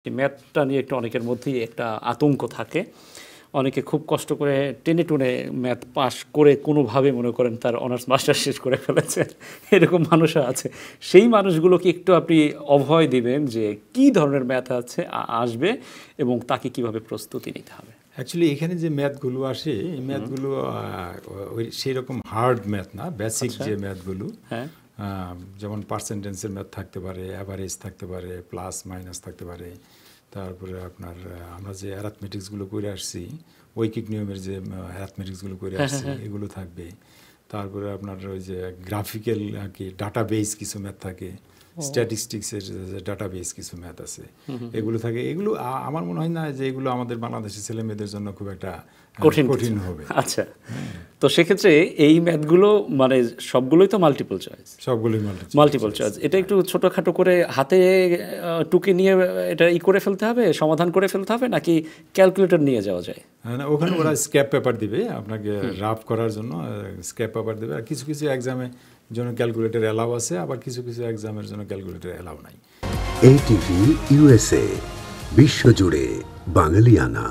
এই ম্যাথটা নিয়ে একটু অনেকের মধ্যেই একটা আতঙ্ক থাকে। অনেকে খুব কষ্ট করে টেনে টুনে ম্যাথ পাস করে কোনোভাবে মনে করেন তার অনার্স মাস্টার শেষ করে ফেলেছে, এরকম মানুষও আছে। সেই মানুষগুলোকে একটু আপনি অভয় দিবেন যে কি ধরনের ম্যাথ আছে আসবে এবং তাকে কিভাবে প্রস্তুতি নিতে হবে। অ্যাকচুয়ালি এখানে যে ম্যাথগুলো আসে এই ম্যাথগুলো ওই সেই রকম হার্ড ম্যাথ না, বেসিক যে ম্যাথগুলো, হ্যাঁ, যেমন পার্সেন্টেন্সের ম্যাথ থাকতে পারে, অ্যাভারেজ থাকতে পারে, প্লাস মাইনাস থাকতে পারে। তারপরে আপনার আমরা যে অ্যারাথমেটিক্সগুলো করে আসছি, ঐকিক নিয়মের যে অ্যারাথমেটিক্সগুলো করে আসছি এগুলো থাকবে। তারপরে আপনার ওই যে গ্রাফিক্যাল আর কি ডাটাবেস কিছু ম্যাথ থাকে, স্ট্যাটিস্টিক্সের ডাটাবেস কিছু ম্যাথ আছে, এগুলো থাকে। এগুলো আমার মনে হয় না যে এগুলো আমাদের বাংলাদেশের ছেলে মেয়েদের জন্য খুব একটা কঠিন হবে। আচ্ছা, তো সেক্ষেত্রে এই ম্যাথগুলো মানে সবগুলোই তো মাল্টিপল চয়েস, সবগুলোই মাল্টিপল চয়েস। এটা একটু ছোটোখাটো করে হাতে টুকে নিয়ে এটা করে ফেলতে হবে, সমাধান করে ফেলতে হবে, নাকি ক্যালকুলেটর নিয়ে যাওয়া যায়? ওখানে ওরা স্ক্র্যাপ পেপার দিবে আপনাকে রাফ করার জন্য, স্ক্র্যাপ পেপার দেবে। আর কিছু কিছু এক্সামে জন্য ক্যালকুলেটর অ্যালাউ আছে, আবার কিছু কিছু এক্সামের জন্য ক্যালকুলেটর অ্যালাউ নাই। ATV USA, বিশ্বজুড়ে বাঙালিয়ানা।